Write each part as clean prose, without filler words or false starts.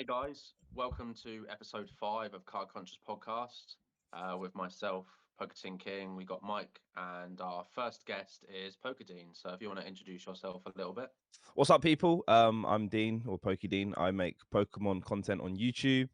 Hey guys, welcome to episode 5 of Card Conscious Podcast with myself, Poketin King. We got Mike, and our first guest is Pokedean. So if you want to introduce yourself a little bit. What's up, people? I'm Dean or Dean. I make Pokemon content on YouTube.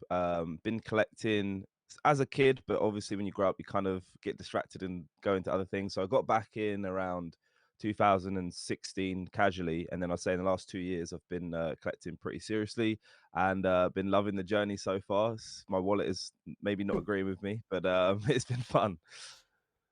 Been collecting as a kid, but obviously when you grow up, you kind of get distracted and go into other things. So I got back in around 2016 casually, and then I'd say in the last 2 years I've been collecting pretty seriously and been loving the journey so far. My wallet is maybe not agreeing with me, but it's been fun.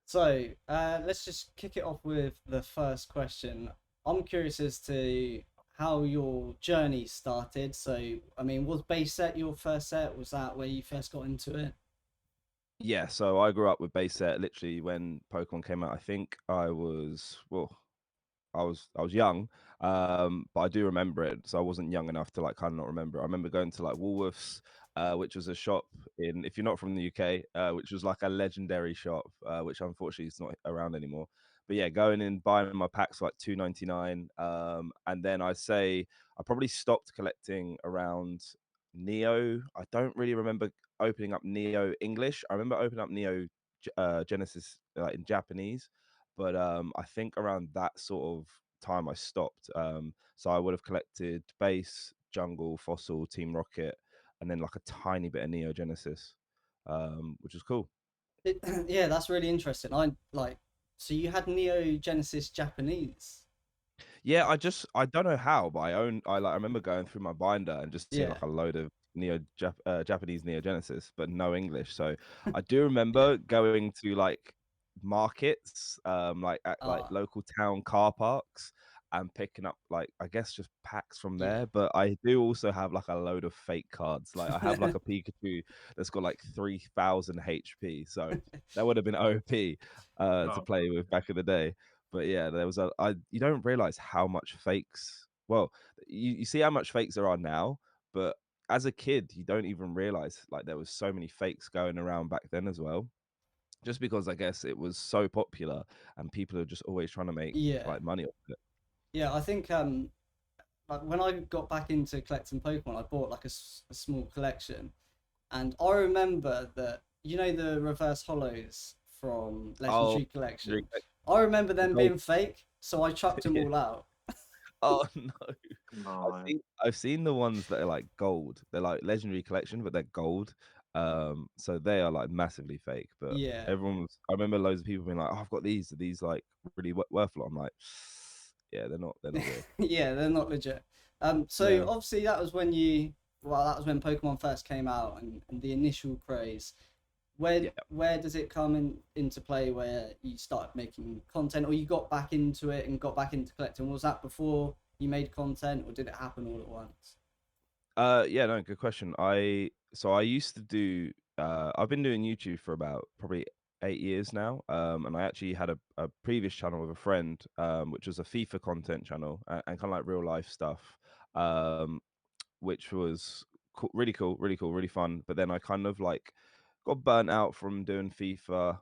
So let's just kick it off with the first question. I'm curious as to how your journey started. So, I mean, was base set your first set? Was that where you first got into it? Yeah, so I grew up with base set literally when Pokemon came out. I think I was young, but I do remember it. So I wasn't young enough to like kind of not remember. I remember going to like Woolworths, which was a shop in, if you're not from the UK, which was like a legendary shop, which unfortunately is not around anymore. But yeah, going in buying my packs for like 2.99, and then I say I probably stopped collecting around Neo. I don't really remember opening up Neo English. I remember opening up Neo Genesis like in Japanese, but I think around that sort of time I stopped. So I would have collected base, jungle, fossil, Team Rocket, and then like a tiny bit of Neo Genesis, which was cool. Yeah, that's really interesting. So you had Neo Genesis Japanese. Yeah, I don't know how, but I remember going through my binder and just seeing like Yeah. a load of Japanese Neo Genesis, but no English. So I do remember going to like markets, like at like Uh, local town car parks and picking up like I guess just packs from yeah. there. But I do also have like a load of fake cards. Like I have like a Pikachu that's got like 3,000 HP. So that would have been OP to Oh, play with back in the day. But yeah, there was you don't realize how much fakes. Well, you see how much fakes there are now, but as a kid, you don't even realize like there was so many fakes going around back then as well. Just because I guess it was so popular and people are just always trying to make Yeah. like money off it. Yeah, I think like when I got back into collecting Pokemon, I bought like a small collection. And I remember that, the reverse hollows from Oh, Legendary Collection. re- I remember the them gold. being fake, so I chucked them Yeah. all out. Oh no. I've no. seen I've seen the ones that are like gold. They're like legendary collection, but they're gold. So they are like massively fake. But Yeah. everyone was. I remember loads of people being like, "Oh, I've got these. Are these like really worth a lot?" I'm like, "Yeah, they're not. They're not real." Yeah, they're not legit. So Yeah. obviously that was when Pokemon first came out and the initial craze. Where Yeah. where does it come into play where you started making content or you got back into it and got back into collecting? Was that before you made content or did it happen all at once? Yeah, no, good question. I used to do I've been doing YouTube for about probably 8 years now. And I actually had a previous channel with a friend, which was a FIFA content channel and kind of like real life stuff. Um, which was really cool, really cool, really fun. But then I kind of like got burnt out from doing FIFA.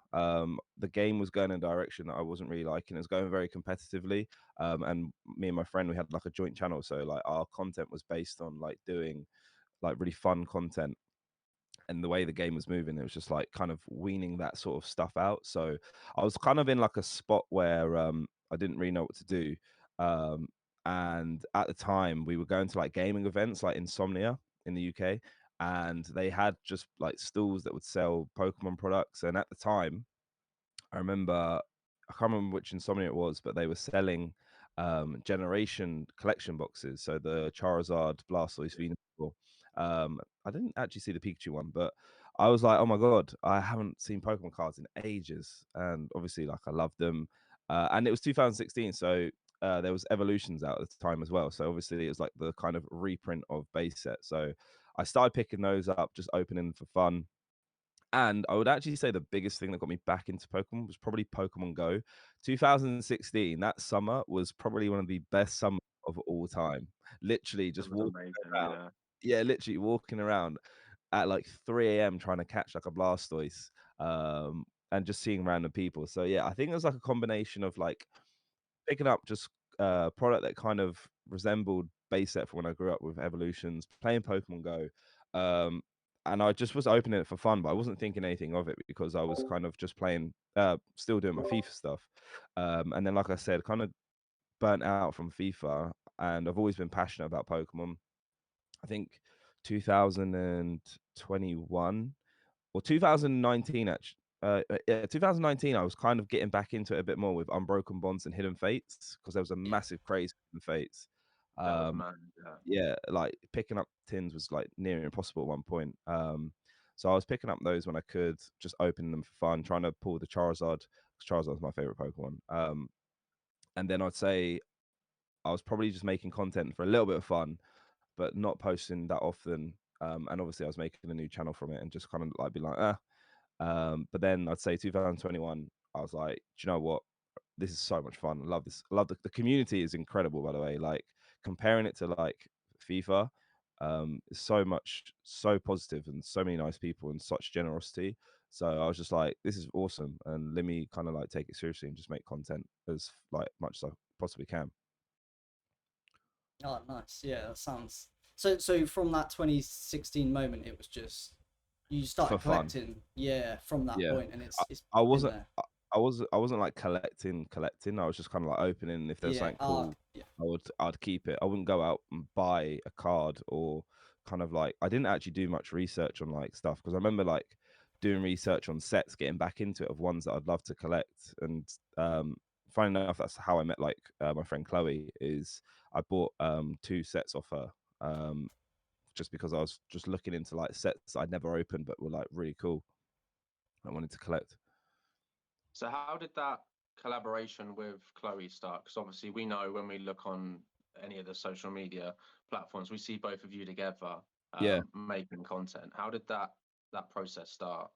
The game was going in a direction that I wasn't really liking. It was going very competitively. And me and my friend, we had like a joint channel. So like our content was based on like doing like really fun content and the way the game was moving, it was just like kind of weaning that sort of stuff out. So I was kind of in like a spot where I didn't really know what to do. Um, and at the time, we were going to like gaming events like Insomnia in the UK, and they had just like stalls that would sell Pokemon products. And at the time, I remember I can't remember which Insomnia it was, but they were selling generation collection boxes. So the Charizard, Blastoise, Venusaur. I didn't actually see the Pikachu one, but I was like, oh my god, I haven't seen Pokemon cards in ages, and obviously, like I loved them. And it was 2016, so there was evolutions out at the time as well. So obviously, it was like the kind of reprint of base set. So I started picking those up, just opening for fun, and I would actually say the biggest thing that got me back into Pokemon was probably Pokemon Go. 2016, that summer was probably one of the best summers of all time. Literally It just was walking amazing. around. Yeah. Yeah, literally walking around at like 3 a.m. trying to catch like a Blastoise, and just seeing random people. So yeah, I think it was like a combination of like picking up just product that kind of resembled base set from when I grew up with Evolutions, playing Pokemon Go. And I just was opening it for fun, but I wasn't thinking anything of it because I was kind of just playing, still doing my FIFA stuff. And then, like I said, kind of burnt out from FIFA, and I've always been passionate about Pokemon. I think 2021 or 2019 actually. Yeah, 2019. I was kind of getting back into it a bit more with Unbroken Bonds and Hidden Fates because there was a Yeah. massive craze for Hidden Fates. That was Um, mad. yeah, like picking up tins was like near impossible at one point. So I was picking up those when I could, just opening them for fun, trying to pull the Charizard because Charizard's my favorite Pokemon. And then I'd say I was probably just making content for a little bit of fun, but not posting that often. And obviously, I was making a new channel from it and just kind of like be like, ah. But then I'd say 2021, I was like, do you know what? This is so much fun. I love this. I love the community is incredible, by the way. Like comparing it to like FIFA, is so positive and so many nice people and such generosity. So I was just like, this is awesome. And let me kind of like take it seriously and just make content as like much as I possibly can. Oh, nice. Yeah, that sounds. So from that 2016 moment, it was just you For started fun. collecting, yeah, from that Yeah. point, and it's I been wasn't there. I wasn't like collecting. I was just kind of like opening. If there's Yeah. something cool, Yeah. I'd keep it. I wouldn't go out and buy a card or kind of like I didn't actually do much research on like stuff because I remember like doing research on sets, getting back into it of ones that I'd love to collect. And funny enough, that's how I met like my friend Chloe. Is I bought 2 sets off her. Just because I was just looking into like sets I'd never opened but were like really cool. I wanted to collect. So how did that collaboration with Chloe start? Because obviously we know when we look on any of the social media platforms, we see both of you together Yeah. making content. How did that process start?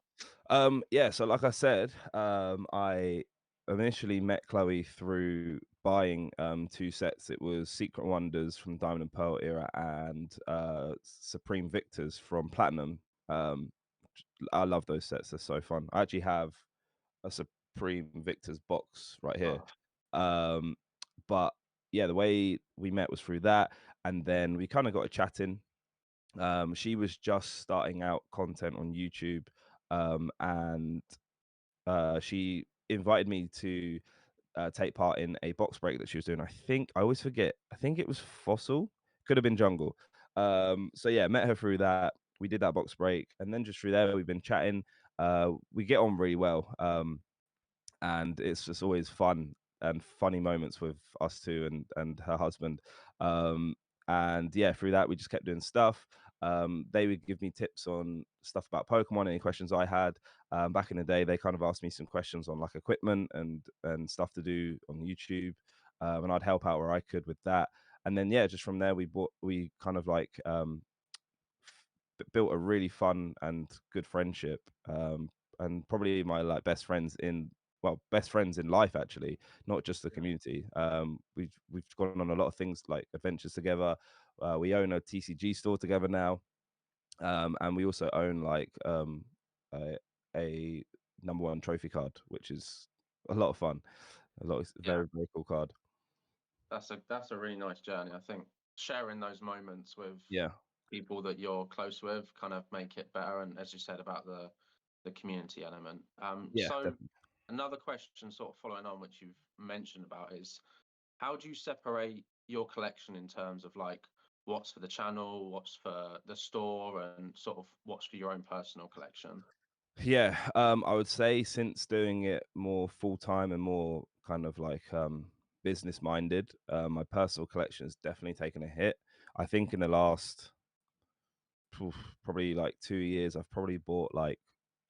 Yeah, so like I said, I initially met Chloe through buying 2 sets. It was Secret Wonders from Diamond and Pearl era and Supreme Victors from Platinum. Um, I love those sets. They're so fun. I actually have a Supreme Victors box right here. Oh, Um, but yeah, the way we met was through that, and then we kind of got a chatting. She was just starting out content on YouTube, and she invited me to take part in a box break that she was doing. I think I always forget. I think it was Fossil. Could have been Jungle. So yeah, met her through that. We did that box break, and then just through there, we've been chatting. We get on really well, and it's just always fun and funny moments with us two and her husband. Um, and yeah, through that, we just kept doing stuff. They would give me tips on stuff about Pokemon, any questions I had. Back in the day, they kind of asked me some questions on like equipment and stuff to do on YouTube, and I'd help out where I could with that. And then yeah, just from there, we kind of like built a really fun and good friendship. And probably my like best friends in life actually, not just the community. We've gone on a lot of things like adventures together. We own a TCG store together now. And we also own like a, a #1 trophy card, which is a lot of fun. yeah, Very, very cool card. that's a really nice journey. I think sharing those moments with Yeah. people that you're close with kind of make it better. And as you said about the community element. Yeah, So definitely. another question, sort of following on, which you've mentioned about, is how do you separate your collection in terms of like what's for the channel, what's for the store, and sort of what's for your own personal collection? Yeah, I would say since doing it more full time and more kind of like business minded, my personal collection has definitely taken a hit. I think in the last probably like 2 years, I've probably bought like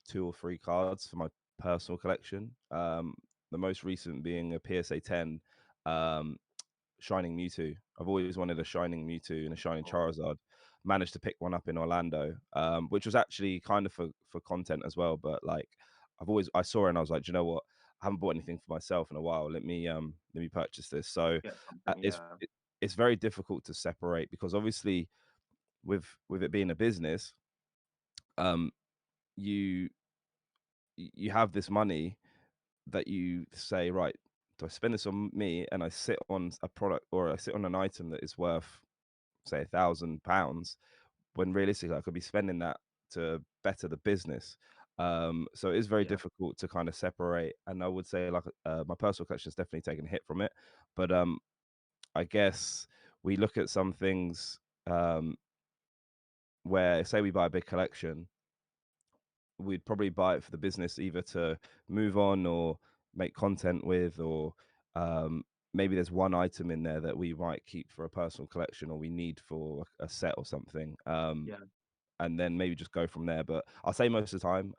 2 or 3 cards for my personal collection. The most recent being a PSA 10 um, Shining Mewtwo. I've always wanted a Shining Mewtwo and a Shining Oh, Charizard. Managed to pick one up in Orlando, which was actually kind of for content as well. But like, I saw it and I was like, "Do you know what? I haven't bought anything for myself in a while. Let me purchase this." So get something, yeah. it's very difficult to separate because obviously with it being a business, um, you you have this money that you say, right, do I spend this on me and I sit on a product or I sit on an item that is worth say £1,000, when realistically I could be spending that to better the business. So it is very Yeah. difficult to kind of separate. And I would say like my personal collection has definitely taken a hit from it. But I guess we look at some things where, say, we buy a big collection, we'd probably buy it for the business, either to move on or make content with, or maybe there's one item in there that we might keep for a personal collection or we need for a set or something. Yeah. And then maybe just go from there. But I'll say most of the time,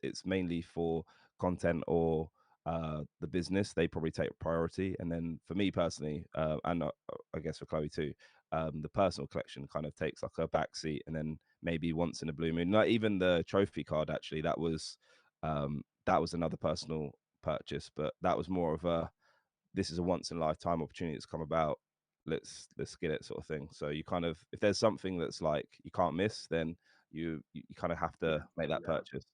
it's mainly for content or the business. They probably take priority. And then for me personally, and I guess for Chloe too, the personal collection kind of takes like a back seat. And then maybe once in a blue moon, like even the trophy card, actually, that was another personal purchase, but that was more of a, this is a once in a lifetime opportunity that's come about, let's get it sort of thing. So you kind of, if there's something that's like you can't miss, then you kind of have to make that Yeah. purchase.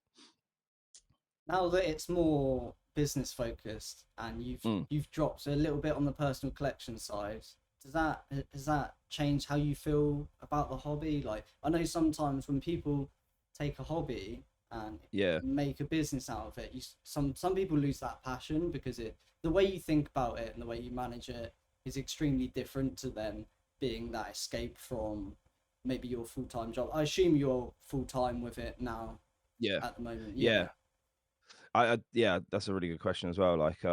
Now that it's more business focused and you've dropped a little bit on the personal collection side, has that changed how you feel about the hobby? Like, I know sometimes when people take a hobby and Yeah. make a business out of it, some people lose that passion because the way you think about it and the way you manage it is extremely different to then being that escape from maybe your full-time job. I assume you're full-time with it now Yeah. at the moment. Yeah. Yeah, that's a really good question as well. Like,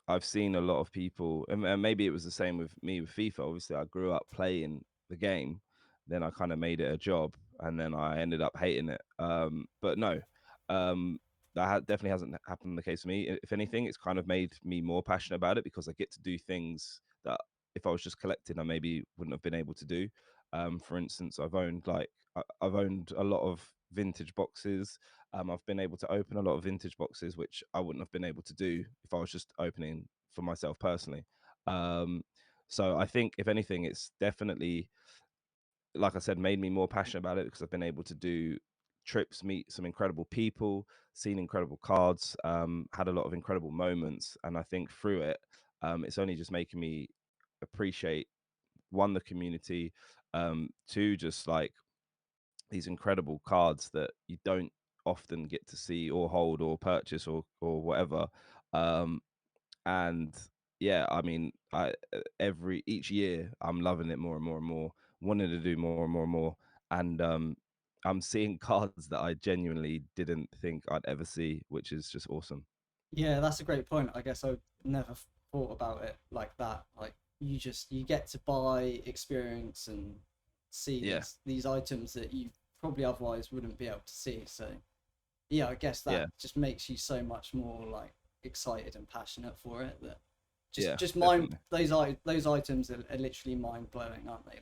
I've seen a lot of people, and maybe it was the same with me with FIFA. Obviously, I grew up playing the game, then I kind of made it a job, and then I ended up hating it. But no, that definitely hasn't happened the case for me. If anything, it's kind of made me more passionate about it because I get to do things that if I was just collecting, I maybe wouldn't have been able to do. For instance, I've owned a lot of vintage boxes. I've been able to open a lot of vintage boxes, which I wouldn't have been able to do if I was just opening for myself personally. So I think, if anything, it's definitely, like I said, made me more passionate about it because I've been able to do trips, meet some incredible people, seen incredible cards, had a lot of incredible moments. And I think through it, it's only just making me appreciate, one, the community, two, just like these incredible cards that you don't often get to see or hold or purchase or whatever. Um, and yeah, I mean, each year I'm loving it more and more and more, wanting to do more and more and more, and I'm seeing cards that I genuinely didn't think I'd ever see, which is just awesome. Yeah, that's a great point. I guess I never thought about it like that. Like, you get to buy experience and see Yeah, these items that you probably otherwise wouldn't be able to see. So yeah, I guess yeah, that just makes you so much more like excited and passionate for it. That yeah, just mind definitely. those items are literally mind blowing, aren't they?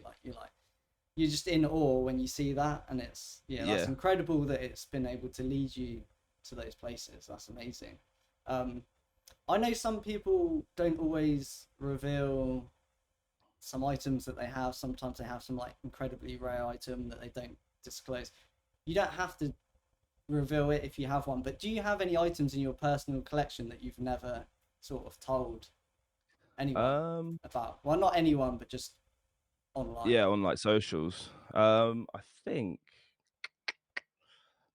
You're just in awe when you see that, and that's Yeah. incredible that it's been able to lead you to those places. That's amazing. Um, I know some people don't always reveal some items that they have. Sometimes they have some like incredibly rare item that they don't disclose. You don't have to reveal it if you have one, but do you have any items in your personal collection that you've never sort of told anyone Um, about? Well, not anyone, but just online. yeah, on like socials. I think,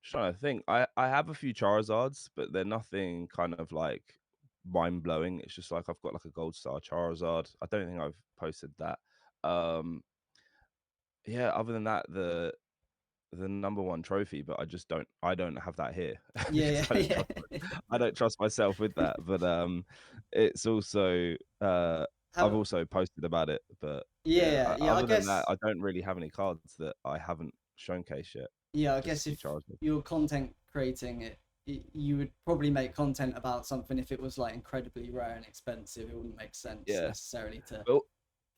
just trying to think. I have a few Charizards, but they're nothing kind of like mind blowing. It's just like I've got like a gold star Charizard. I don't think I've posted that. Um, yeah. Other than that, the number one trophy, but I don't have that here because Yeah, yeah, I don't trust myself with that. But it's also I've have also posted about it. But yeah, yeah. I other than that, guess I don't really have any cards that I haven't showcased yet. yeah. I Just a guess few if Charizards. you're content creating it, you would probably make content about something if it was like incredibly rare and expensive. It wouldn't make sense Yeah. necessarily to But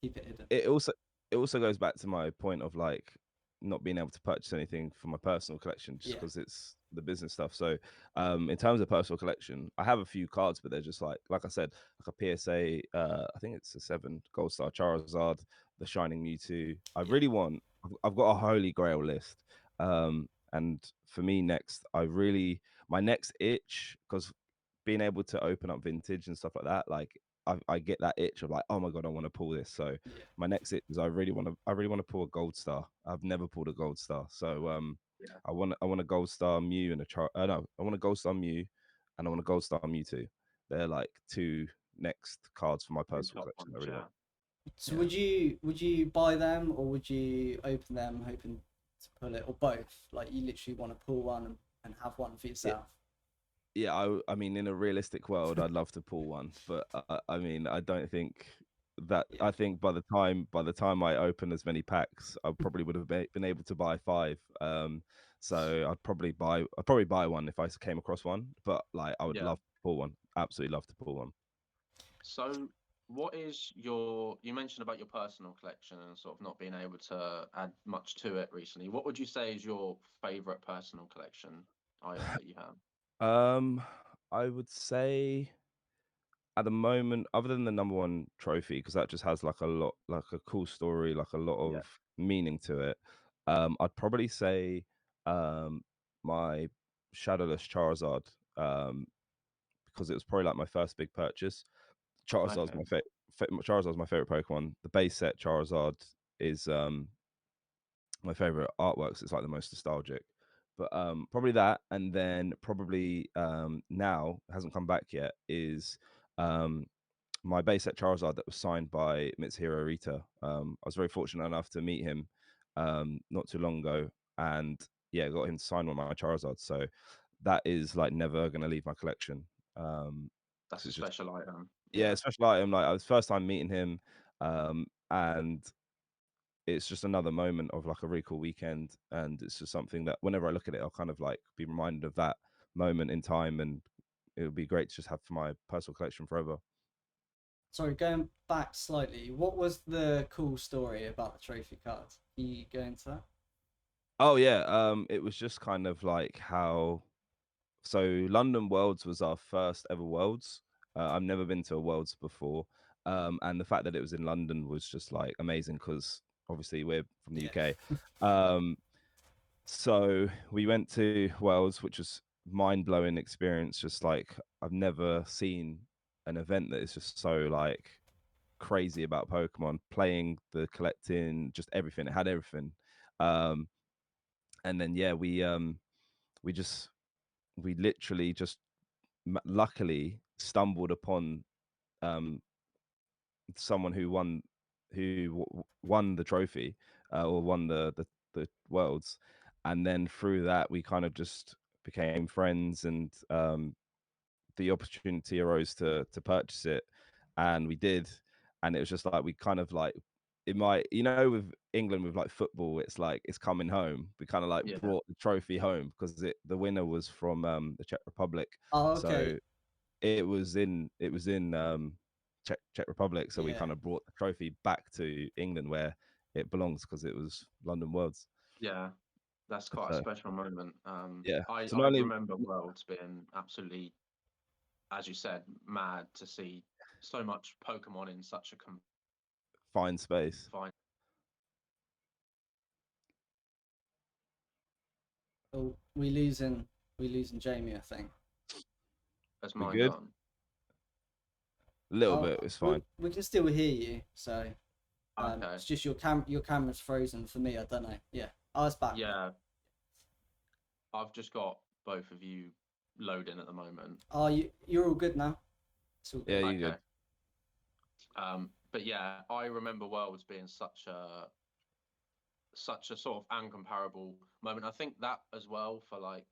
keep it hidden. it also it also goes back to my point of like not being able to purchase anything for my personal collection just Yeah, because it's the business stuff. So in terms of personal collection, I have a few cards, but they're just like I said, like a PSA, I think it's a 7 gold star Charizard, the Shining Mewtwo. I yeah, really want, I've got a holy grail list. And for me next, my next itch, because being able to open up vintage and stuff like that, like I get that itch of like, oh my god, I want to pull this. So Yeah. my next itch is I really want to pull a gold star. I've never pulled a gold star, so Yeah. I want a gold star Mew and no, I want a gold star Mew and I want a gold star Mewtwo. They're like two next cards for my Two personal top collection. I ones, really yeah. want. So Yeah. would you buy them, or would you open them hoping to pull it, or both? Like you literally want to pull one and have one for yourself. Yeah, I mean, in a realistic world, I'd love to pull one, but I mean, I don't think that. Yeah. I think by the time I open as many packs, I probably would have been able to buy five. So I'd probably buy one if I came across one. But like, I would Yeah. love to pull one. Absolutely love to pull one. So, what is you mentioned about your personal collection and sort of not being able to add much to it recently. What would you say is your favorite personal collection item that you have? Um, I would say at the moment, other than the number one trophy, because that just has like like a cool story, like a lot Yeah. of meaning to it. I'd probably say um my Shadowless Charizard, because it was probably like my first big purchase. Charizard's Okay. my Charizard's my favorite Pokemon. The base set Charizard is my favorite artworks. It's like the most nostalgic. But probably that, and then probably now hasn't come back yet is um my base set Charizard that was signed by Mitsuhiro Rita. I was very fortunate enough to meet him not too long ago, and yeah, got him to sign one of my Charizards. So that is like never going to leave my collection. That's 'Cause a it's just special item. yeah, Yeah. a special item. Like I was first time meeting him, and it's just another moment of like a really cool weekend, and it's just something that whenever I look at it, I'll kind of like be reminded of that moment in time, and it would be great to just have for my personal collection forever. Sorry, going back slightly, what was the cool story about the trophy cards? Can you go into that? Oh yeah, it was just kind of like how so London Worlds was our first ever Worlds. I've never been to a Worlds before, and the fact that it was in London was just like amazing because obviously we're from the Yeah. UK. Um, so we went to Worlds, which was mind blowing experience. Just like I've never seen an event that is just so like crazy about Pokemon, playing, the collecting, just everything. It had everything. Um, and then yeah, we just we literally just luckily stumbled upon um someone who won the trophy, or won the worlds, and then through that we kind of just became friends, and the opportunity arose to purchase it, and we did, and it was just like we kind of like it might, with England with like football, it's like it's coming home. We kind of like Yeah. brought the trophy home because the winner was from the Czech Republic. Oh, So okay. it was in Czech Republic, so we Yeah. kind of brought the trophy back to England where it belongs because it was London Worlds. Yeah. That's quite a So special moment. yeah, so I not only remember Worlds being absolutely, as you said, mad to see so much Pokemon in such a fine space. confined. Oh, we losing Jamie, I think. As We mine good? gone. A little Oh, bit. It's fine. we can still hear you. So Okay. it's just your camera's frozen for me. I don't know. Yeah. Oh, it's back. Yeah. I've just got both of you loading at the moment. Oh, you're all good now. It's all Yeah, good. you Okay. good? But yeah, I remember Worlds being such a sort of uncomparable moment. I think that as well for like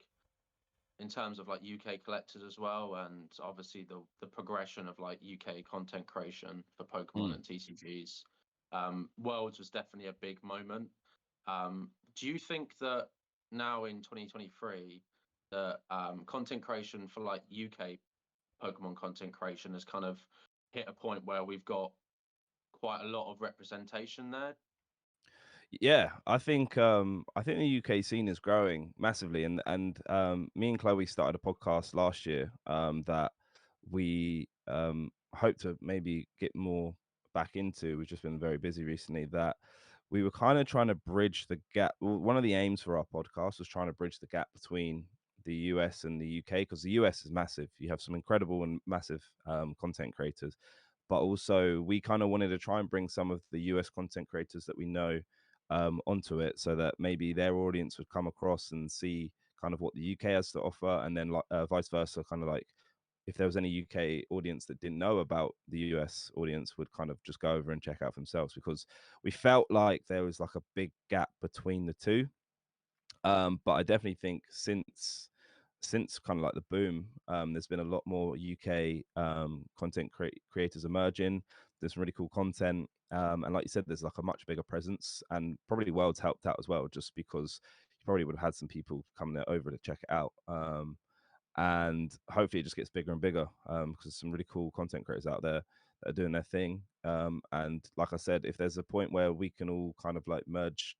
in terms of like UK collectors as well, and obviously the progression of like UK content creation for Pokemon Mm. and TCGs. Worlds was definitely a big moment. Do you think that now in 2023 that content creation for like UK Pokemon content creation has kind of hit a point where we've got quite a lot of representation there? Yeah, I think the UK scene is growing massively, and me and Chloe started a podcast last year that we hope to maybe get more back into. We've just been very busy recently. That we were kind of trying to bridge the gap. Well, one of the aims for our podcast was trying to bridge the gap between the US and the UK, because the US is massive. You have some incredible and massive content creators, but also we kind of wanted to try and bring some of the US content creators that we know onto it, so that maybe their audience would come across and see kind of what the UK has to offer, and then vice versa, kind of like if there was any UK audience that didn't know about the US audience, would kind of just go over and check out for themselves, because we felt like there was like a big gap between the two. But I definitely think since kind of like the boom, there's been a lot more UK content creators emerging. There's some really cool content, and like you said, there's like a much bigger presence, and probably World's helped out as well, just because you probably would have had some people coming there over to check it out. And hopefully it just gets bigger and bigger, because there's some really cool content creators out there that are doing their thing. And like I said, if there's a point where we can all kind of like merge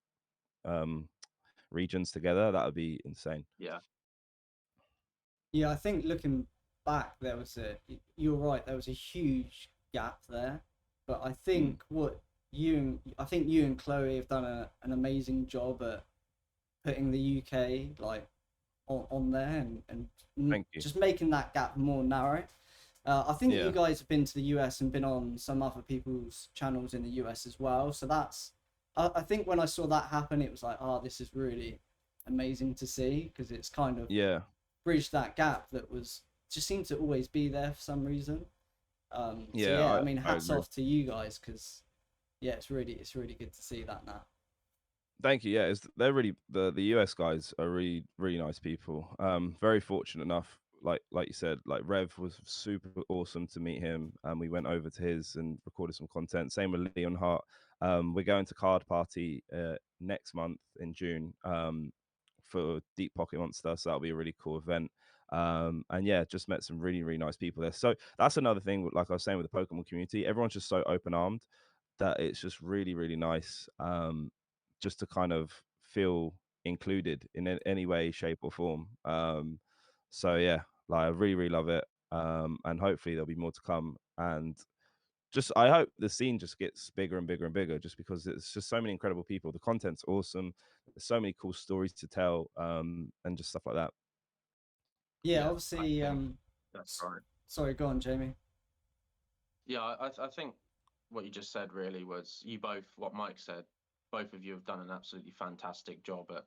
regions together, that would be insane. Yeah. Yeah, I think looking back, you're right, there was a huge gap there. But I think you and Chloe have done an amazing job at putting the UK like on there and Thank you. just making that gap more narrow. I think Yeah. you guys have been to the US and been on some other people's channels in the US as well. So I think when I saw that happen, it was like, oh, this is really amazing to see, because it's kind of bridged that gap that just seemed to always be there for some reason. I mean, hats off to you guys, because it's really good to see that now. Thank you. Yeah, they're really the US guys are really really nice people. Very fortunate enough, like you said, like Rev was super awesome to meet him, and we went over to his and recorded some content. Same with Leon Hart. We're going to Card Party next month in June for Deep Pocket Monster, so that'll be a really cool event. And yeah, just met some really really nice people there. So that's another thing, like I was saying, with the Pokemon community, everyone's just so open armed that it's just really really nice. Just to kind of feel included in any way, shape, or form. So yeah, like I really, really love it. And hopefully there'll be more to come. And just I hope the scene just gets bigger and bigger and bigger, just because it's just so many incredible people. The content's awesome. There's so many cool stories to tell, and just stuff like that. Yeah, obviously. That's right. Sorry, go on, Jamie. Yeah, I think what you just said really was what Mike said. Both of you have done an absolutely fantastic job at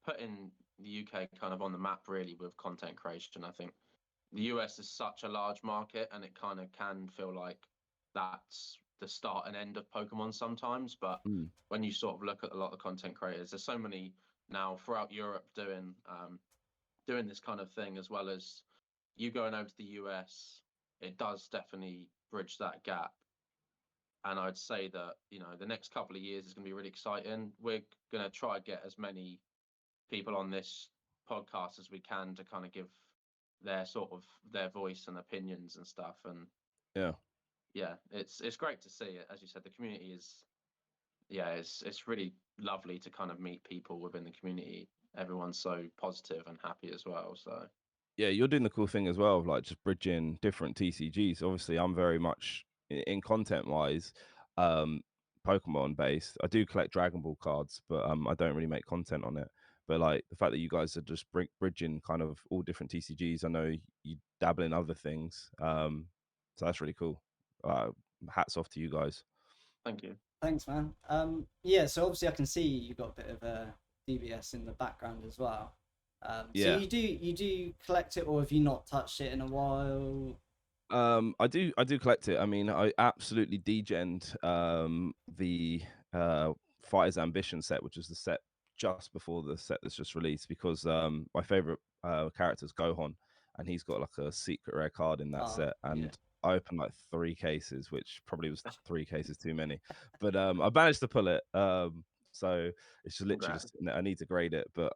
putting the UK kind of on the map, really, with content creation. I think the US is such a large market, and it kind of can feel like that's the start and end of Pokemon sometimes. But when you sort of look at a lot of content creators, there's so many now throughout Europe doing this kind of thing, as well as you going over to the US. It does definitely bridge that gap. And I'd say that, the next couple of years is going to be really exciting. We're going to try to get as many people on this podcast as we can to kind of give their voice and opinions and stuff. And it's great to see it. As you said, the community is, it's really lovely to kind of meet people within the community. Everyone's so positive and happy as well. So yeah, you're doing the cool thing as well, like just bridging different TCGs. Obviously, I'm very much in content wise, Pokemon based. I do collect Dragon Ball cards, but I don't really make content on it. But like the fact that you guys are just bridging kind of all different TCGs. I know you dabble in other things, so that's really cool. Hats off to you guys. Thank you. Thanks, man. So obviously I can see you've got a bit of a DBS in the background as well. So you do collect it, or have you not touched it in a while? I do collect it. I mean, I absolutely degened the Fighter's Ambition set, which is the set just before the set that's just released, because my favorite character is Gohan, and he's got like a secret rare card in that set, and I opened like 3 cases, which probably was 3 cases too many, but I managed to pull it. So it's just literally just, I need to grade it, but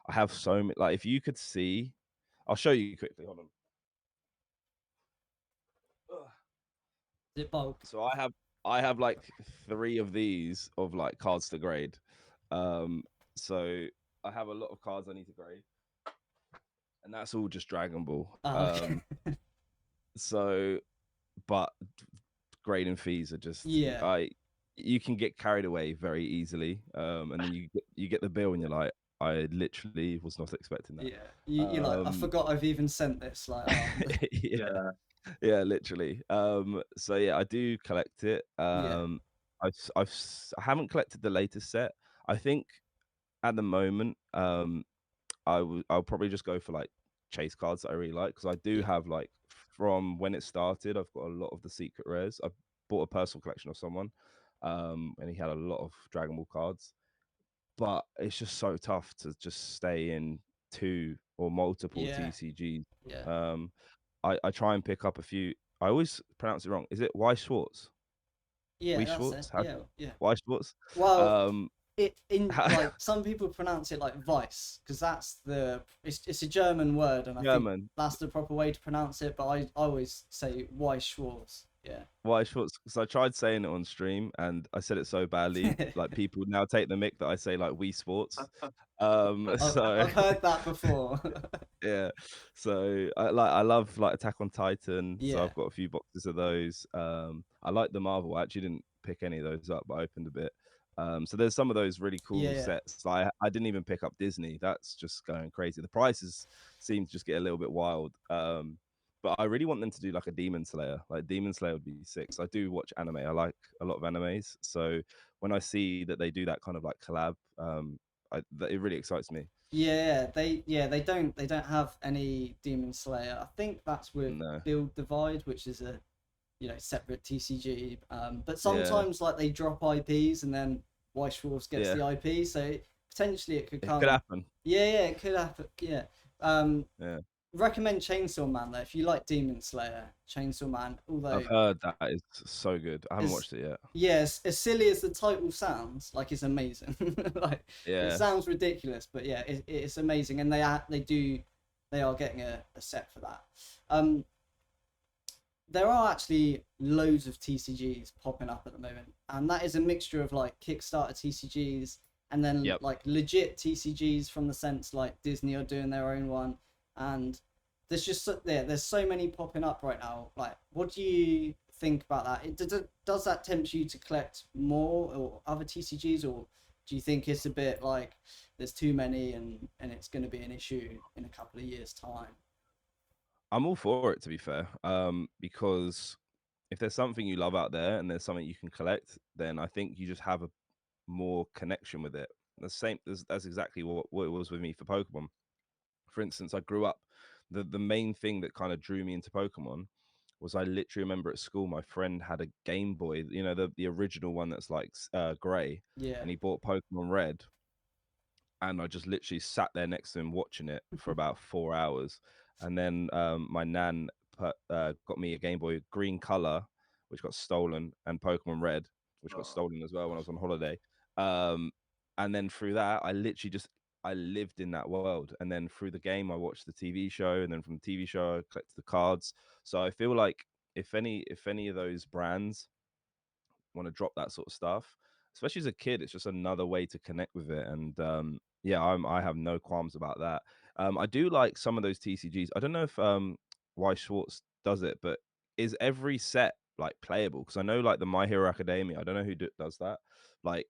I have so many. Like, if you could see, I'll show you quickly. Hold on. Is it bulk? So I have like 3 of these of like cards to grade. So I have a lot of cards I need to grade, and that's all just Dragon Ball. Okay. So, but grading fees are just you can get carried away very easily, and then you get the bill and you're like, I literally was not expecting that. You're like, I forgot I've even sent this. Like, yeah. Yeah, literally. So yeah, I do collect it. Yeah, I haven't collected the latest set. I think at the moment, I'll probably just go for like chase cards that I really like, because I do yeah, have like, from when it started, I've got a lot of the secret rares. I bought a personal collection of someone, and he had a lot of Dragon Ball cards, but it's just so tough to just stay in two or multiple yeah, TCGs. yeah, Um, I try and pick up a few. I always pronounce it wrong. Is it Y Schwartz? yeah. We That's it. Schwartz? How Yeah, yeah. Y Schwartz? Well, Um, it in like some people pronounce it like vice because it's a German word, and I think German. that's the proper way to pronounce it. But I always say Schwarz. Yeah. Why Schwartz? Because I tried saying it on stream and I said it so badly. Like, people now take the mick that I say like "we sports." So I've heard that before. yeah. So I love like Attack on Titan. So Yeah, I've got a few boxes of those. I like the Marvel. I actually didn't pick any of those up, but I opened a bit. So there's some of those really cool yeah, sets. I didn't even pick up Disney. That's just going crazy. The prices seem to just get a little bit wild. But I really want them to do like a Demon Slayer. Like, Demon Slayer would be sick. So I do watch anime. I like a lot of animes. So when I see that they do that kind of like collab, it really excites me. they don't have any Demon Slayer. I think that's with No. Build Divide, which is a separate TCG. But Yeah. sometimes like they drop IPs and then Weiss Schwarz gets Yeah. the IP, so potentially it could It come. could happen. Yeah, it could happen. Yeah. Yeah. Recommend Chainsaw Man though if you like Demon Slayer. Chainsaw Man, although I've heard that is so good. I haven't as watched it yet. yes, as silly as the title sounds, like it's amazing. Like it Yeah. sounds ridiculous, but yeah, it's amazing, and they are getting a set for that. Um, there are actually loads of TCGs popping up at the moment, and that is a mixture of like Kickstarter TCGs and then Yep. like legit TCGs from the sense like Disney are doing their own one, and there's so many popping up right now. Like, what do you think about that? Does that tempt you to collect more or other TCGs, or do you think it's a bit like there's too many and it's going to be an issue in a couple of years' time? I'm all for it, to be fair. Because if there's something you love out there and there's something you can collect, then I think you just have a more connection with it. The same. That's exactly what it was with me for Pokemon. For instance, I grew up. The main thing that kind of drew me into Pokemon was, I literally remember at school my friend had a Game Boy, the original one that's like grey, Yeah. and he bought Pokemon Red, and I just literally sat there next to him watching it for about 4 hours. And then my nan got me a Game Boy Green Color, which got stolen, and Pokemon Red, which got Oh, stolen as well when I was on holiday. Um, and then through that, I literally just I lived in that world. And then through the game, I watched the TV show, and then from the TV show, I collected the cards. So I feel like if any of those brands want to drop that sort of stuff, especially as a kid, it's just another way to connect with it. And yeah, I have no qualms about that. I do like some of those TCGs. I don't know if why Schwartz does it, but is every set like playable? Because I know like the My Hero Academia, I don't know who does that. Like,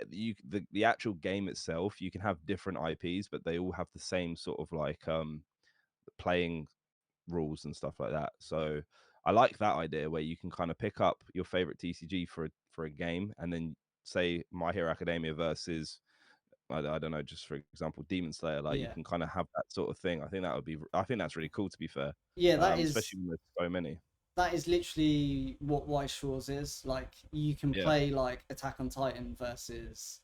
the actual game itself, you can have different IPs, but they all have the same sort of like playing rules and stuff like that. So I like that idea where you can kind of pick up your favorite TCG for a game, and then say My Hero Academia versus, I don't know, just for example, Demon Slayer. Like, you Yeah. can kind of have that sort of thing. I think that's really cool, to be fair. Yeah, Especially when there's so many. that is literally what White Shores is. Like, you can Yeah, play like Attack on Titan versus,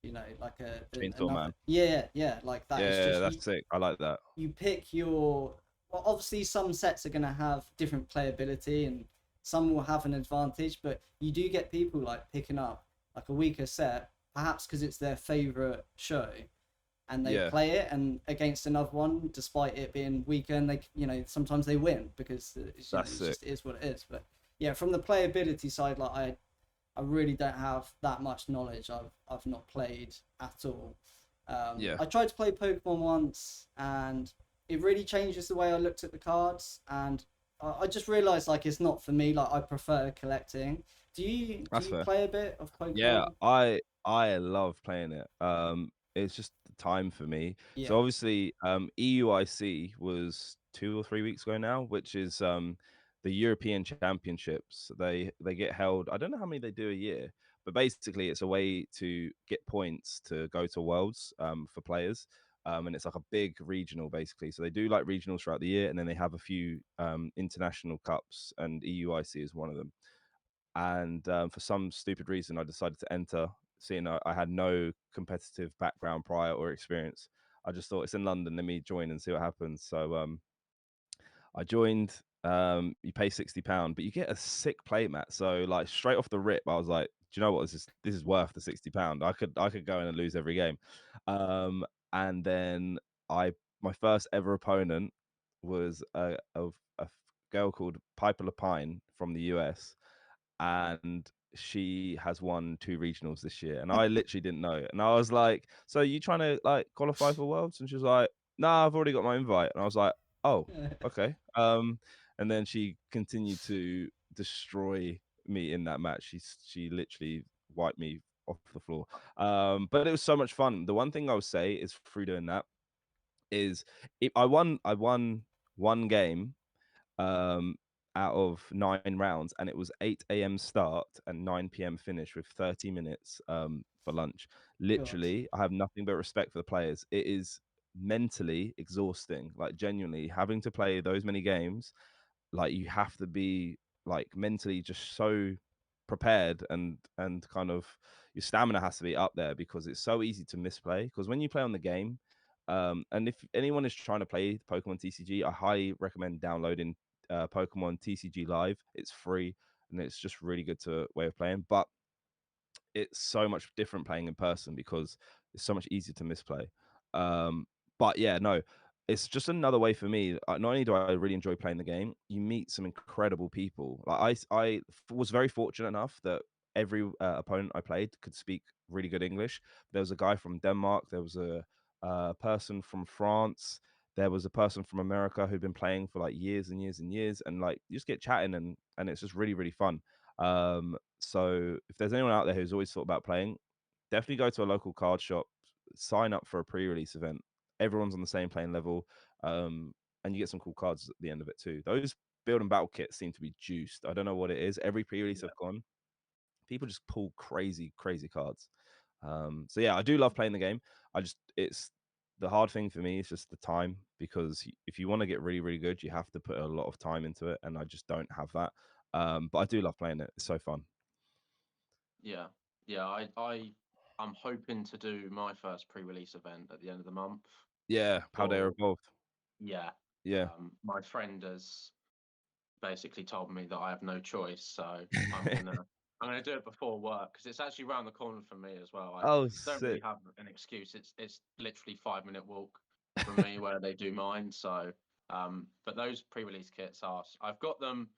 like Chainsaw another. Man. Yeah, like that. It's Yeah, just that's sick. I like that. you pick your. Well, obviously, some sets are gonna have different playability, and some will have an advantage. But you do get people like picking up like a weaker set, perhaps because it's their favorite show, and they Yeah, play it and against another one despite it being weaker, and they sometimes they win because that's it sick. just is what it is. But yeah, from the playability side, like I really don't have that much knowledge. I've not played at all. Yeah. I tried to play Pokemon once, and it really changes the way I looked at the cards, and I just realized like it's not for me. Like, I prefer collecting. Do That's you fair. play a bit of Yeah, Pokemon? I love playing it. It's just the time for me. Yeah, So obviously, EUIC was 2 or 3 weeks ago now, which is the European Championships. They get held. I don't know how many they do a year, but basically it's a way to get points to go to Worlds for players. And it's like a big regional basically. So they do like regionals throughout the year, and then they have a few international cups, and EUIC is one of them. And for some stupid reason, I decided to enter, seeing I had no competitive background prior or experience. I just thought it's in London, let me join and see what happens. So I joined. You pay £60, but you get a sick play mat. So like straight off the rip, I was like, do you know what? This is worth the £60. I could go in and lose every game. And then my first ever opponent was a girl called Piper Lapine from the US, and she has won 2 regionals this year, and I literally didn't know. And I was like, "So you trying to like qualify for Worlds?" And she was like, "Nah, I've already got my invite." And I was like, "Oh, okay." And then she continued to destroy me in that match. She literally wiped me off the floor. But it was so much fun. The one thing I would say is through doing that is I won one game um, out of 9 rounds, and it was 8 a.m. start and 9 p.m. finish with 30 minutes for lunch. God. Literally, I have nothing but respect for the players. It is mentally exhausting, like genuinely having to play those many games. Like you have to be like mentally just so prepared, and kind of your stamina has to be up there, because it's so easy to misplay. Because when you play on the game, and if anyone is trying to play Pokemon TCG, I highly recommend downloading Pokemon TCG Live. It's free, and it's just really good to way of playing. But it's so much different playing in person because it's so much easier to misplay. Um, but yeah, no, it's just another way for me. Not only do I really enjoy playing the game, you meet some incredible people. Like was very fortunate enough that every opponent I played could speak really good English. There was a guy from Denmark. There was a person from France. There was a person from America who'd been playing for like years and years and years, and like you just get chatting, and it's just really fun. So if there's anyone out there who's always thought about playing, definitely go to a local card shop, sign up for a pre-release event. Everyone's on the same playing level, and you get some cool cards at the end of it too. Those build and battle kits seem to be juiced. I don't know what it is. Every pre-release I've gone, people just pull crazy cards. So yeah, I do love playing the game. It's the hard thing for me is just the time, because if you want to get really good, you have to put a lot of time into it, and I just don't have that. But I do love playing it. It's so fun. Yeah, yeah. I'm hoping to do my first pre-release event at the end of the month. Yeah, how they evolved. Yeah. Yeah. My friend has basically told me that I have no choice, so I'm gonna do it before work, because it's actually around the corner from me as well. I Oh, don't really sick. have an excuse. It's literally 5 minute walk from me where they do mine. So, but those pre-release kits I've got them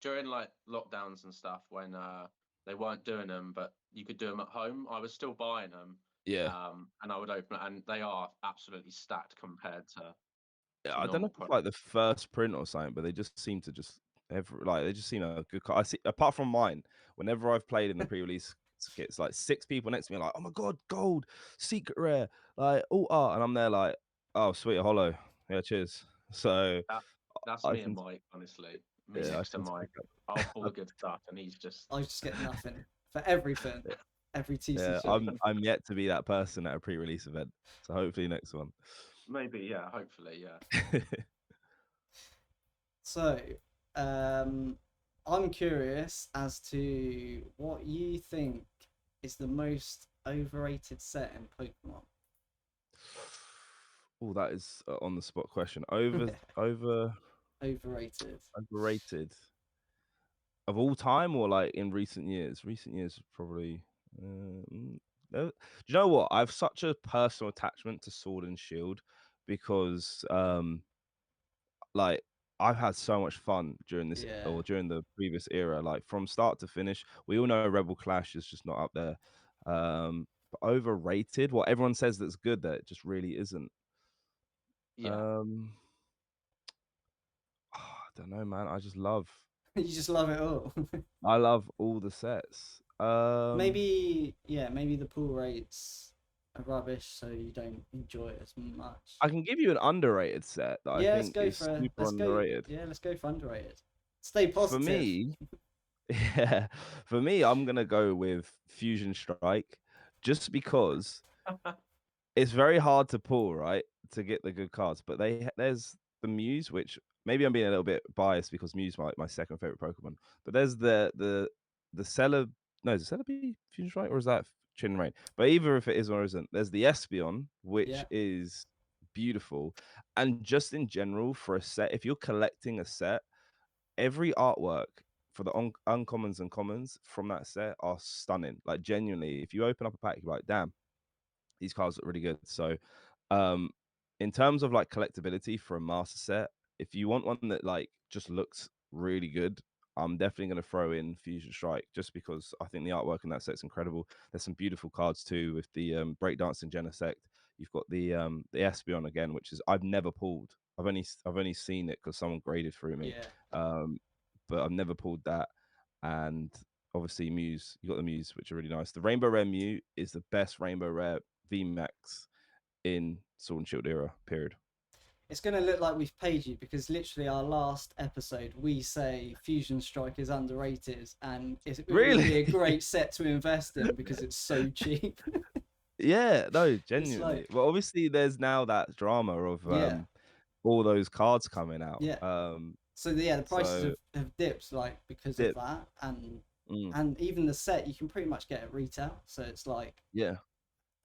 during like lockdowns and stuff when they weren't doing them, but you could do them at home. I was still buying them, Yeah. and I would open it, and they are absolutely stacked compared to I don't know normal if it's products. like the first print or something, but they just seem to just they just seem a good card. I see, apart from mine, whenever I've played in the pre-release kits, like 6 people next to me are like, "Oh my god, gold, secret rare, like all art," and I'm there like, "Oh sweet, a hollow, yeah, cheers." So That, that's I me and think, Mike, honestly. Me yeah, I next to tend to Mike. pick up. I'll pull the good stuff, and he's just I just get nothing for everything, every Yeah, TCG. I'm yet to be that person at a pre-release event, so hopefully next one. maybe, yeah, hopefully, yeah. So, I'm curious as to what you think is the most overrated set in Pokemon. Oh, that is on the spot question. Overrated. Overrated of all time, or like in recent years? Recent years probably. Do you know what? I have such a personal attachment to Sword and Shield, because like I've had so much fun during this, Yeah. or during the previous era, like from start to finish. We all know Rebel Clash is just not up there. But overrated, what everyone says that's good, that it just really isn't. Yeah. I don't know, man. You just love it all. I love all the sets. Maybe, yeah, maybe the pool rates are rubbish, so you don't enjoy it as much. I can give you an underrated set that I Yeah, let's think go is for super underrated. let's go for underrated. Stay For positive. me, yeah, for me, I'm gonna go with Fusion Strike, just because it's very hard to pull, right, to get the good cards. But there's the Muse, which maybe I'm being a little bit biased because Muse my second favorite Pokemon. But there's the Celebi. No, is it Celebi Fusion Strike or is that Chin Rain? But either if it is or isn't, there's the Espeon, which Yeah. is beautiful. And just in general, for a set, if you're collecting a set, every artwork for the uncommons and commons from that set are stunning. Like genuinely, if you open up a pack, you're like, damn, these cards look really good. So, um, in terms of like collectability for a master set, if you want one that like just looks really good, I'm definitely going to throw in Fusion Strike just because I think the artwork in that set's incredible. There's some beautiful cards too with the breakdancing Genesect. You've got the Espeon again, which is I've never pulled. I've only seen it because someone graded through me, Yeah. but I've never pulled that. And obviously Muse, you got the Muse, which are really nice. The Rainbow Rare Mew is the best Rainbow Rare VMAX in Sword and Shield era, period. It's going to look like we've paid you because literally our last episode we say Fusion Strike is underrated and it would be a Really? great set to invest in because it's so cheap. Yeah, no, It's genuinely. like, Well, obviously there's now that drama of yeah, all those cards coming out. yeah. So the prices So have dipped like because of dip. that, Mm, and even the set you can pretty much get at retail. So it's yeah.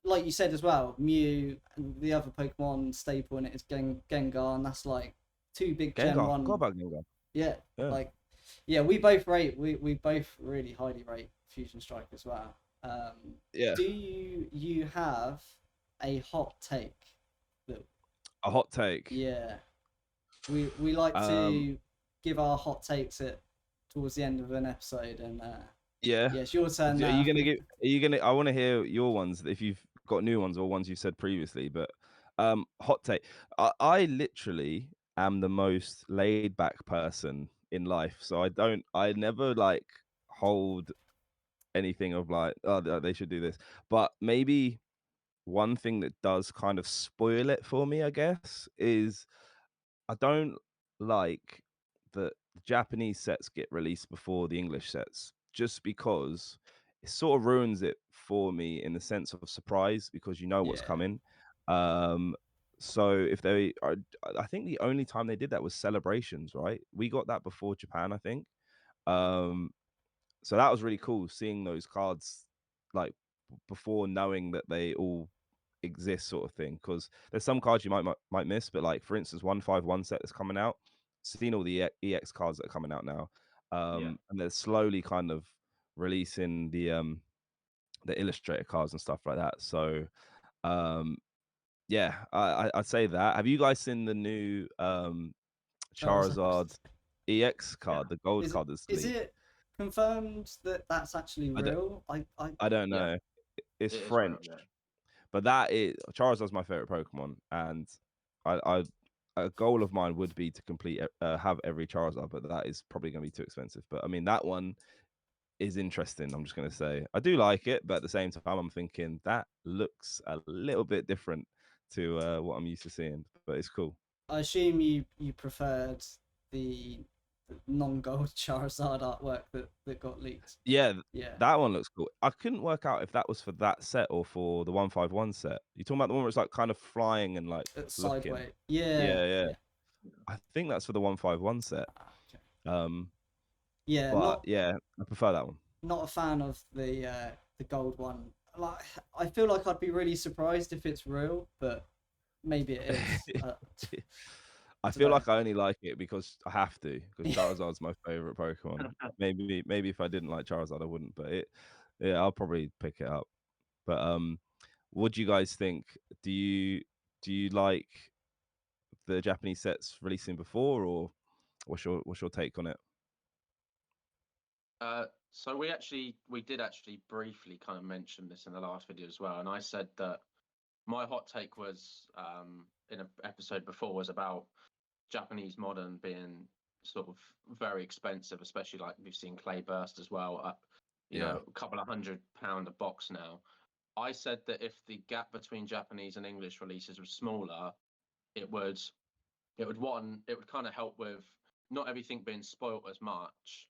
like you said as well, Mew and the other Pokemon staple in it is Gengar, and that's like two big Gen Gengar. I forgot 1. about Gengar. Yeah, Yeah. like yeah, we both really highly rate Fusion Strike as well. Yeah. Do you have a hot take? That A hot take. yeah, we like Um, to give our hot takes towards the end of an episode, and yeah. yeah, it's your turn Are now. you gonna I want to hear your ones if you've got new ones or ones you said previously. But hot take. I literally am the most laid back person in life. So I never like hold anything of like, oh, they should do this. But maybe one thing that does kind of spoil it for me, I guess, is I don't like that the Japanese sets get released before the English sets, just because it sort of ruins it for me in the sense of surprise because you know what's Yeah, coming. Um, so if they are, I think the only time they did that was celebrations, right? We got that before Japan, I think. Um, so that was really cool seeing those cards like before knowing that they all exist, sort of thing. Because there's some cards you might miss, but like for instance, 151 set that's coming out. Seen all the EX cards that are coming out now, Yeah. and they're slowly kind of releasing the illustrator cards and stuff like that. So um, yeah, I'd say that. Have you guys seen the new Charles. Charizard EX Yeah. card, the gold Is card that's is leaked? it confirmed that that's actually I don't, real? I don't Yeah. know. It's It is real. French. Yeah. But that is Charizard's my favorite Pokemon, and I a goal of mine would be to complete have every Charizard, but that is probably going to be too expensive. But I mean, that one is interesting. I'm just going to say I do like it, but at the same time, I'm thinking that looks a little bit different to what I'm used to seeing. But it's cool. I assume you preferred the non-gold Charizard artwork that got leaked. Yeah, Yeah, that one looks cool. I couldn't work out if that was for that set or for the 151 set. You talking about the one where it's like kind of flying and like looking? sideways. Yeah, Yeah, yeah. yeah. I think that's for the 151 set. Okay. Um, Yeah, but yeah, I prefer that one. not a fan of the gold one. Like, I feel like I'd be really surprised if it's real, but maybe it is. I Don't feel know. like I only like it because I have to, because Charizard's my favorite Pokemon. Maybe if I didn't like Charizard, I wouldn't. But yeah, I'll probably pick it up. But what do you guys think? Do you like the Japanese sets releasing before, or what's your take on it? So we did actually briefly kind of mention this in the last video as well, and I said that my hot take was in an episode before was about Japanese modern being sort of very expensive, especially like we've seen Clayburst as well up, Yeah, a couple of £100 a box now. I said that if the gap between Japanese and English releases was smaller, it would kind of help with not everything being spoilt as much.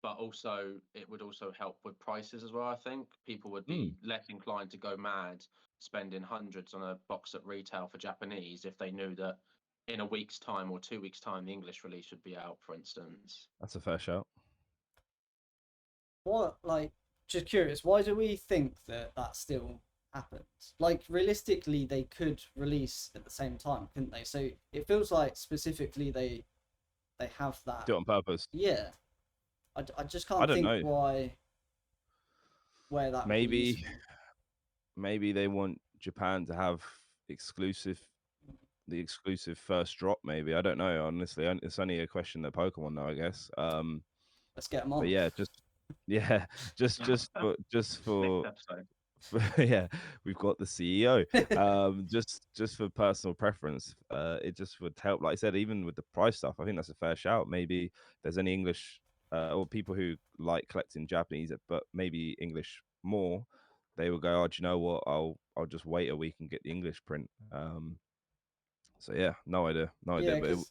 But also it would also help with prices as well. I think people would be less inclined to go mad spending hundreds on a box at retail for Japanese if they knew that in a week's time or 2 weeks' time the English release would be out, for instance. That's a fair shout. What, like, just curious, why do we think that that still happens? Like, realistically, they could release at the same time, couldn't they? So it feels like specifically they have that. Do it on purpose. Yeah. I just I can't don't think know. where that would be Maybe useful. maybe they want Japan to have exclusive the exclusive first drop. Maybe I don't know. Honestly, it's only a question that Pokemon know, I guess. Let's get them on. But yeah, yeah, just for Next episode. yeah, we've got the CEO. Just for personal preference, it just would help. Like I said, even with the price stuff, I think that's a fair shout. Maybe if there's any English or people who like collecting Japanese, but maybe English more, they will go, oh, do you know what? I'll just wait a week and get the English print. So yeah, no idea. Yeah, But because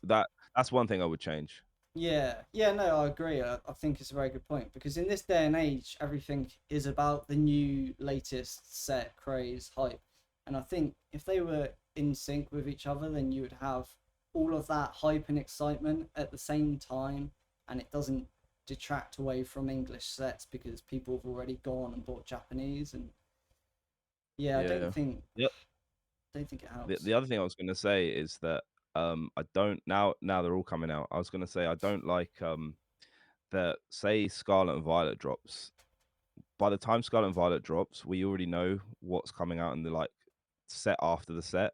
that's one thing I would change. yeah, no, I agree. I think it's a very good point because in this day and age, everything is about the new, latest set, craze, hype. And I think if they were in sync with each other, then you would have all of that hype and excitement at the same time, and it doesn't detract away from English sets because people have already gone and bought Japanese. And yeah, I Yeah. Yep. don't think it helps. The other thing I was going to say is that I don't now they're all coming out. I was going to say I don't like that say Scarlet and Violet drops. By the time Scarlet and Violet drops, we already know what's coming out in the like set after the set,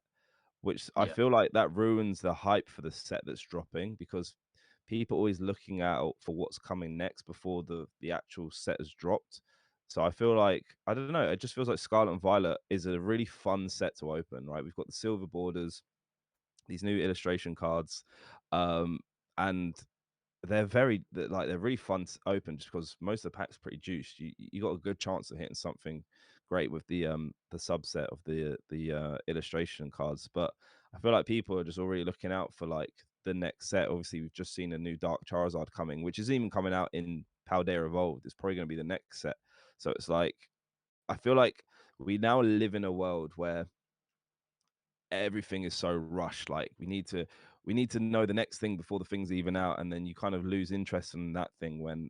which I Yeah. feel like that ruins the hype for the set that's dropping because people are always looking out for what's coming next before the actual set has dropped. So I feel like I don't know. It just feels like Scarlet and Violet is a really fun set to open. Right, we've got the silver borders, these new illustration cards, and they're really fun to open just because most of the packs pretty juiced. You got a good chance of hitting something great with the subset of the illustration cards. But I feel like people are just already looking out for like the next set. Obviously, we've just seen a new Dark Charizard coming, which is even coming out in Paldea Evolved. It's probably going to be the next set. So it's like I feel like we now live in a world where everything is so rushed. Like we need to know the next thing before the thing's even out, and then you kind of lose interest in that thing when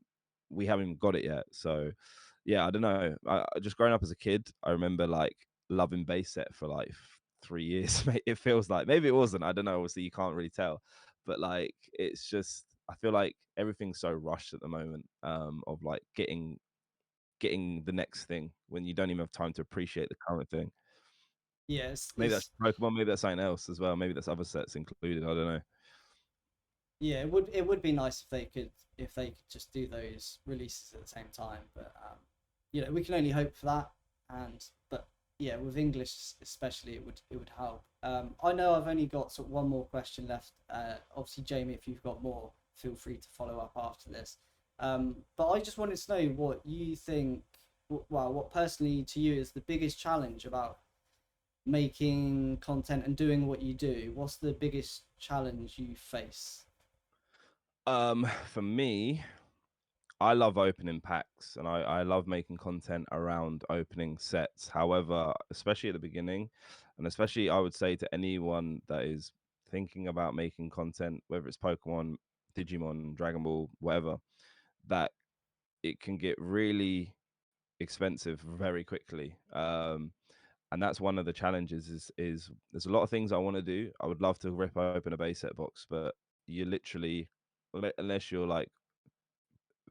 we haven't even got it yet. So yeah, I don't know. Just growing up as a kid, I remember like loving base set for like 3 years. It feels like maybe it wasn't. I don't know. Obviously, you can't really tell, but like it's just I feel like everything's so rushed at the moment. Of like getting the next thing when you don't even have time to appreciate the current thing. Yeah, Maybe that's Pokemon, maybe that's something else as well. Maybe that's other sets included. I don't know. yeah, it would be nice if they could just do those releases at the same time. But you know, we can only hope for that. And but yeah, with English especially, it would help. I know I've only got sort of one more question left. Obviously, Jamie, if you've got more, feel free to follow up after this. But I just wanted to know what you think. Well, what personally to you is the biggest challenge about making content and doing what you do? What's the biggest challenge you face? For me, I love opening packs and I love making content around opening sets. However, especially at the beginning, and especially I would say to anyone that is thinking about making content, whether it's Pokemon, Digimon, Dragon Ball, whatever, that it can get really expensive very quickly. And that's one of the challenges is there's a lot of things I want to do. I would love to rip open a base set box, but you literally unless you're like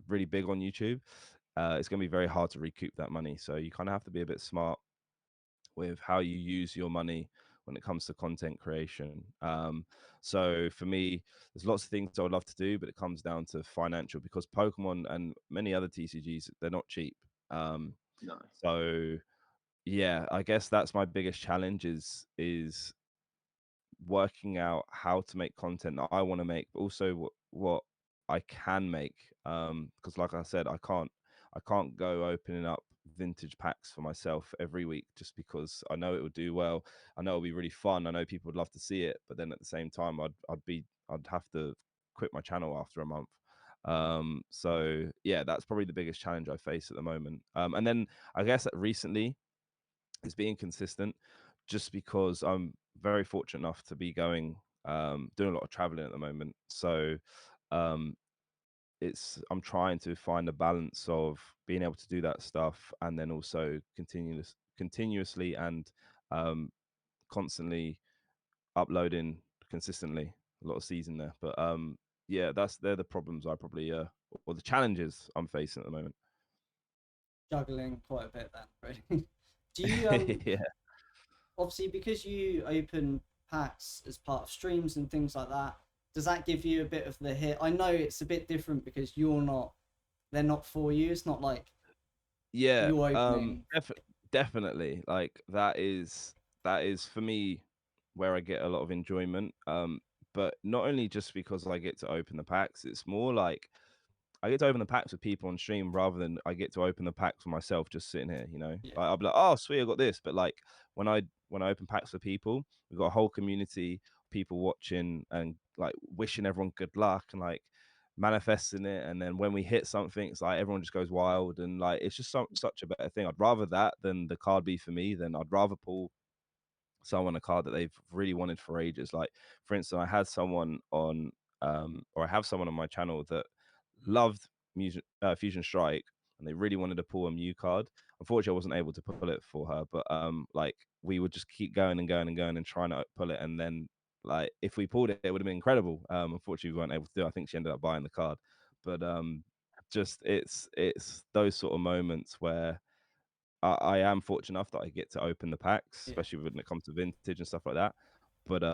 really big on YouTube, it's going to be very hard to recoup that money. So you kind of have to be a bit smart with how you use your money when it comes to content creation. So for me, there's lots of things I would love to do, but it comes down to financial because Pokemon and many other TCGs, they're not cheap. No. So yeah, I guess that's my biggest challenge is working out how to make content that I want to make, but also what I can make. Because like I said, I can't go opening up vintage packs for myself every week just because I know it would do well. I know it'll be really fun. I know people would love to see it, but then at the same time, I'd have to quit my channel after a month. So yeah, that's probably the biggest challenge I face at the moment. And then I guess that recently is being consistent, just because I'm very fortunate enough to be doing a lot of traveling at the moment. So um, I'm trying to find a balance of being able to do that stuff and then also continuously and constantly uploading consistently. A lot of season there, but yeah, they're the problems I probably or the challenges I'm facing at the moment. Juggling quite a bit then, really. Do you Yeah. obviously, because you open packs as part of streams and things like that, does that give you a bit of the hit? I know it's a bit different because they're not for you. It's not like Yeah, you're opening. definitely. Like that is for me where I get a lot of enjoyment. But not only just because I get to open the packs, it's more like I get to open the packs with people on stream rather than I get to open the packs for myself just sitting here, you know. Yeah, Like I'll be like, oh sweet, I got this. But like when I open packs for people, we've got a whole community, people watching and like wishing everyone good luck and like manifesting it. And then when we hit something, it's like everyone just goes wild and like it's just such a better thing. I'd rather that than the card be for me. Then I'd rather pull someone a card that they've really wanted for ages. Like for instance, I have someone on my channel that loved Fusion Strike, and they really wanted to pull a Mew card. Unfortunately, I wasn't able to pull it for her, but like we would just keep going and going and going and trying to pull it, and then like if we pulled it, it would have been incredible. Unfortunately, we weren't able to do it. I think she ended up buying the card, but just it's those sort of moments where I am fortunate enough that I get to open the packs, yeah. especially when it comes to vintage and stuff like that. But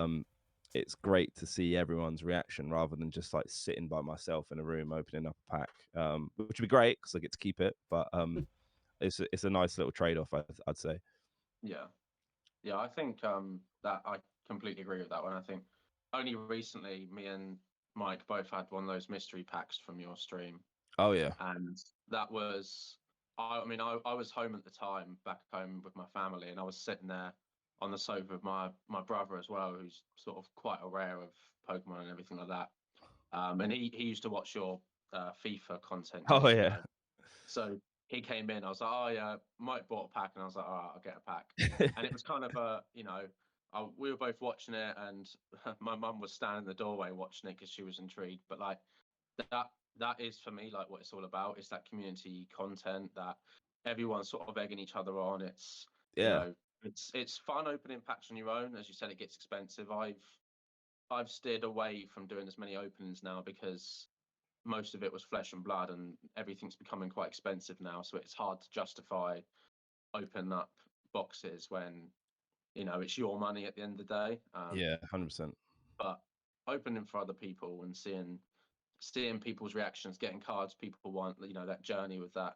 it's great to see everyone's reaction rather than just like sitting by myself in a room opening up a pack, which would be great because I get to keep it. But it's a nice little trade off, I'd say. Yeah. Yeah, I think that I completely agree with that one. I think only recently me and Mike both had one of those mystery packs from your stream, Oh yeah, and that was I was home at the time, back home with my family, and I was sitting there on the sofa with my brother as well, who's sort of quite aware of Pokemon and everything like that. And he used to watch your FIFA content oh years yeah, ago. So he came in. I was like, "Oh yeah, Mike bought a pack," and I was like, "All right, I'll get a pack." And it was kind of we were both watching it, and my mum was standing in the doorway watching it because she was intrigued. But like that that is for me like what it's all about. It's that community content that everyone's sort of egging each other on. It's you yeah, know it's fun opening packs on your own. As you said, it gets expensive. I've steered away from doing as many openings now because most of it was flesh and blood, and everything's becoming quite expensive now. So it's hard to justify opening up boxes when it's your money at the end of the day. yeah, 100%. But opening for other people and seeing people's reactions, getting cards people want, that journey with that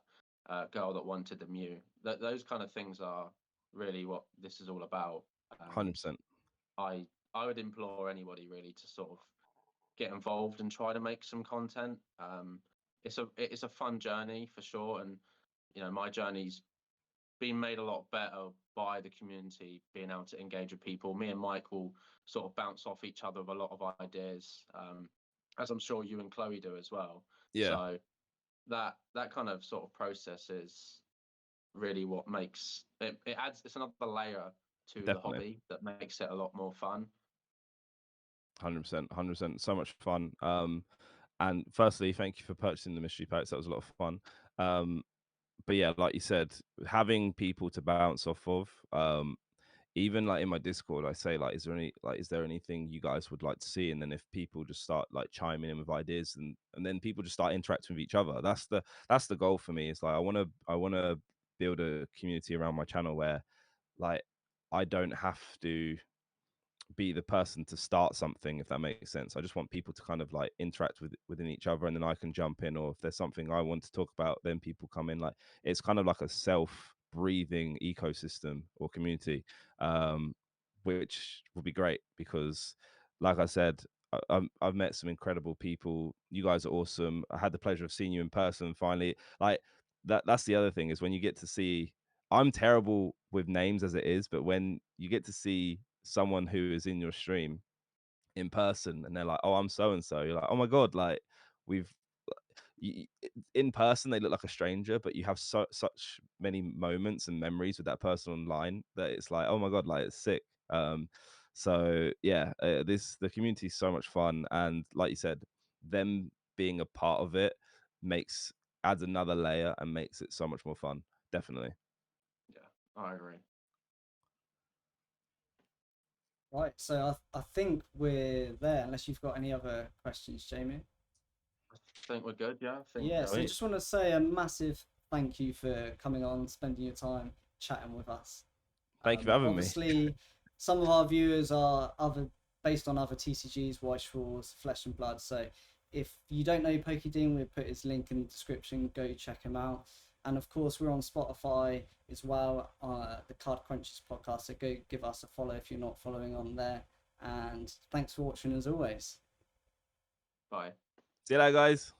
girl that wanted the Mew. Those kind of things are really what this is all about. And 100%. I would implore anybody really to sort of get involved and try to make some content. It's a fun journey for sure, and my journey's been made a lot better by the community being able to engage with people. Me and Mike will sort of bounce off each other with a lot of ideas, as I'm sure you and Chloe do as well. Yeah, So that kind of sort of process is really what makes it. It adds it's another layer to the definitely. hobby that makes it a lot more fun. 100%, 100%. So much fun. And firstly, thank you for purchasing the mystery packs. That was a lot of fun. But yeah, like you said, having people to bounce off of, even like in my Discord, I say like, is there anything you guys would like to see? And then if people just start like chiming in with ideas, and then people just start interacting with each other. That's the goal for me. It's like I wanna build a community around my channel where like I don't have to be the person to start something, if that makes sense. I just want people to kind of like interact within each other, and then I can jump in, or if there's something I want to talk about, then people come in. Like it's kind of like a self-breathing ecosystem or community, which would be great because, like I said, I've met some incredible people. You guys are awesome. I had the pleasure of seeing you in person finally. Like that's the other thing is when you get to see. I'm terrible with names as it is, but when you get to see someone who is in your stream in person, and they're like, "Oh, I'm so and so." You're like, "Oh my god!" Like we've in person they look like a stranger, but you have such many moments and memories with that person online that it's like, oh my god, like it's sick. So yeah, the community is so much fun, and like you said, them being a part of it adds another layer and makes it so much more fun. Definitely. Yeah, I agree. Right, so I think we're there, unless you've got any other questions, Jamie. I think we're good. Yeah, I think. Yeah, so I Sweet. just want to say a massive thank you for coming on, spending your time chatting with us. Thank you for having me. Obviously, some of our viewers are based on other TCGs, White Straws, Flesh and Blood. So if you don't know Pokédean, we'll put his link in the description. Go check him out. And of course, we're on Spotify as well, the Card Crunchers podcast. So go give us a follow if you're not following on there. And thanks for watching as always. Bye. See you later, guys.